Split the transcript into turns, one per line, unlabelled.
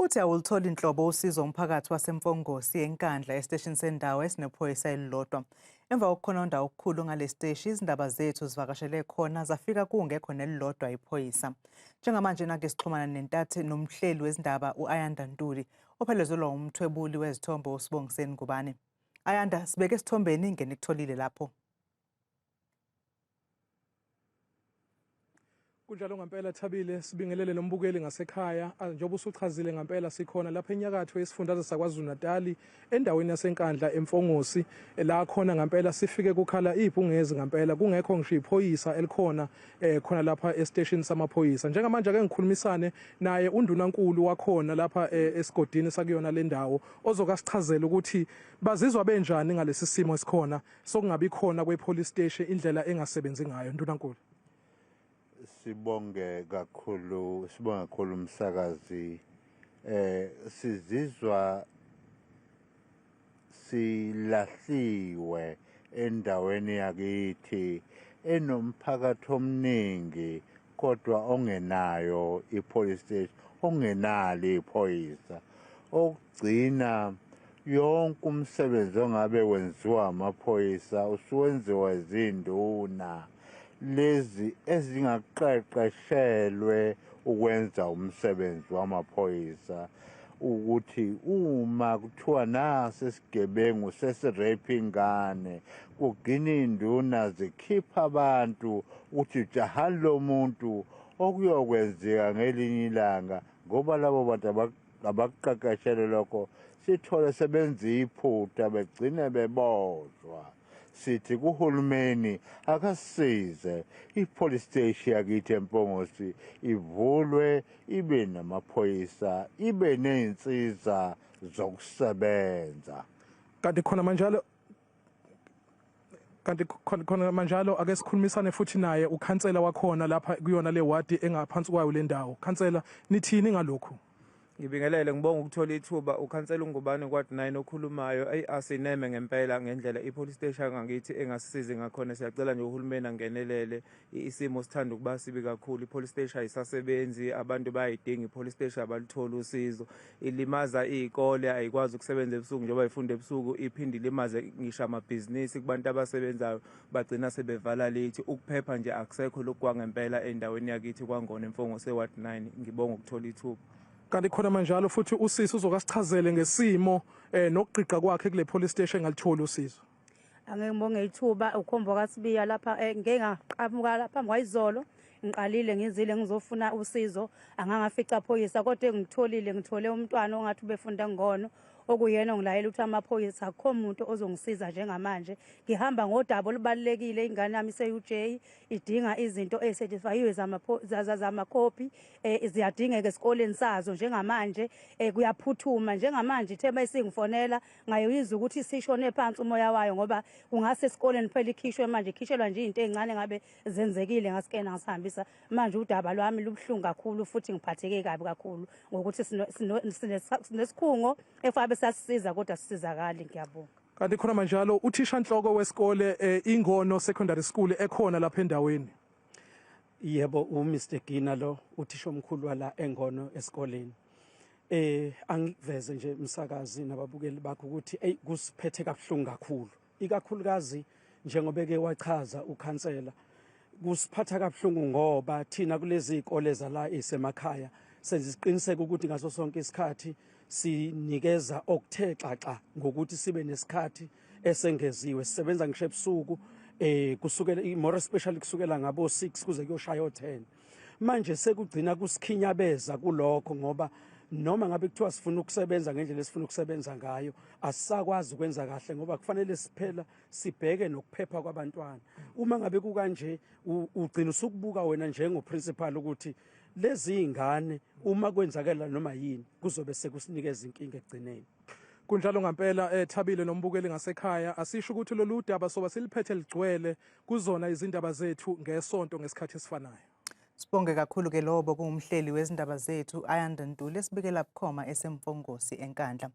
Uthi Awulutholi Nhlobo Usizo Umphakathi wase eNkandla eNkandla Esiteshini sendawo Esinephoyisa Elilodwa. Emva kokukhononda okukhulu ngalesiteshi izindaba zethu zivakashele khona zafika kungekho nelilodwa iphoyisa. Njengamanje nake sixhumana nentathi nomhleli wezindaba uAyanda Ntuli ophelezelwa umthwebuli wezithombe uSibongiseni Ngubane. Ayanda, sibeke esithombeni ngenikutholile lapho.
Kunjalo ngempela Thabile, sibingelele nombukeli ngasekhaya. Njengoba usuchazile ngempela sikhona lapha enyakatho yesifundazwe saKwaZulu-Natal endaweni yaseNkandla eMfongosi la khona ngempela sifike kukhala ibhungezi ngempela kungekho ngisho iphoyisa elikhona khona lapha esiteshini samaphoyisa. Njengamanje ake ngikhulumisane naye undunankulu wakhona lapha esigodini sakuyona le ndawo ozokasichazela ukuthi bazizwa benjani ngalesi simo esikhona sokungabi khona kwepolice station indlela engasebenzi ngayo. Ndunankulu,
sibonge kakhulu umsakazi. Sizizwa silahliwe endaweni yakithi enomphakathi omningi kodwa ongenayo ipolice station, ongenalo iphoyisa. Okugcina yonke umsebenzi ongabe wenziwa amaphoyisa usuwenziwa izinduna lezi ezingaqeqeshelwe ukwenza umsebenzi wamaphoyisa, ukuthi uma kuthiwa nasi isigebengu sesirape ingane kugcina induna zikhipha abantu ukuthi jahani lo muntu okuyokwenzeka ngelinye ilanga, ngoba labo bantu abaqeqeshelwe lokho sithole sebenza iphutha begcine bebozwa. Sithi kuhulumeni akasize ipolice station yakithi eMfongosi ivulwe, ibe namaphoyisa, ibe neinsiza zokusebenza.
kanti khona manjalo ake sikhulumisane futhi naye ukhansela wakhona lapha kuyona le wadi engaphansi kwayo le ndawo. Khansela, nithini ngalokho?
Ngibingelele, ngibonga ukuthola ithuba. Ukhansela uNgubane kwaD9 okhulumayo. Asineme ngempela ngendlela ipolice station ngakithi engasisize ngakhona. Siyacela nje uhulumeni angenelele. Isimo sithanda ukuba sibi kakhulu. Ipolice station ayisasebenzi, abantu bayidinga ipolice station abaluthola usizo. Ilimaza izikole, ayikwazi ukusebenza ebusuku njengoba ifunda ebusuku, iphinde ilimaze ngisho amabhizinisi kubantu abasebenzayo bagcina sebevala lithi. Ukuphepha nje akusekho lokhu kwangempela endaweni yakithi kwangona eMfongosi eWard9. Ngibonga ukuthola ithuba.
Kanti khona manjalo futhi usisi uzokasichazele ngesimo nokugqiqa kwakhe kule police station ngalithola usizo.
Angeke ngibonge ithuba ukhombo kaSibiya lapha ngeke ngaqhamuka lapha ngwayizolo ngiqalile ngizile ngizofuna usizo angangafica phoyisa kodwa ngithole umntwana ongathi ubefunda ngono okuyena ngilayela ukuthi amaphoyisa akho umuntu ozongisiza njengamanje. Ngihamba ngodaba olubalekile, ingane yami se-UJ idinga izinto ezisetshenziswayo zamakhophi ziyadingeka esikoleni sazo njengamanje. Kuyaphuthuma njengamanje ithe mayisingifonela ngayizwa ukuthi sishone phansi umoya wayo ngoba kungase esikoleni phela ikhishwe manje ikhishelwa nje izinto ezincane ngabe zenzekile ngasikena ngasihambisa. Manje udaba lwami lubuhlungu kakhulu futhi ngiphatheke kabi kakhulu ngokuthi sinesikhungo efabe sasisiza kodwa sisizakali. Ngiyabonga.
Kanti khona manjalo uthisha nhloko wesikole Ingono Secondary School ekhona lapha endaweni.
Yebo, uMr Gina lo uthisha omkhulu wala eNgono esikoleni. Angiveze nje umsakazi nababukeli bakho ukuthi kusiphethe kabuhlungu kakhulu, ikakhulukazi njengoba ke wachaza ukhansela. Kusiphatha kabuhlungu ngoba thina kulezi izikole zala esemakhaya senze isiqiniseko ukuthi ngaso sonke isikhathi sinikeza okuthe xaxa ngokuthi sibe nesikhathi esengeziwe. Sisebenza ngisho ebusuku kusukela more especially kusukela ngabo 6 kuze kuyoshaya o10. Manje sekugcina kusikhinyabeza kulokho ngoba noma ngabe kuthiwa sifuna ukusebenza ngendlela esifuna ukusebenza ngayo asisakwazi ukwenza kahle ngoba kufanele siphela sibheke nokuphepha kwabantwana. Uma ngabe kukanje ugcina usukubuka wena njengoprincipal ukuthi lezi ingane uma kwenzakala noma yini kuzobe sekusinikeza inkinga egcineni.
Kunjalo ngempela Thabile nombukeli ngasekhaya, asisho ukuthi lolu daba soba siliphethe ligcwele kuzona izindaba zethu ngesonto ngesikhathi esifanayo.
Sibonge kakhulu ke lobo kungumhleli wezindaba zethu Ayanda Ntuli esibikela bukhoma eseMfongosi eNkandla.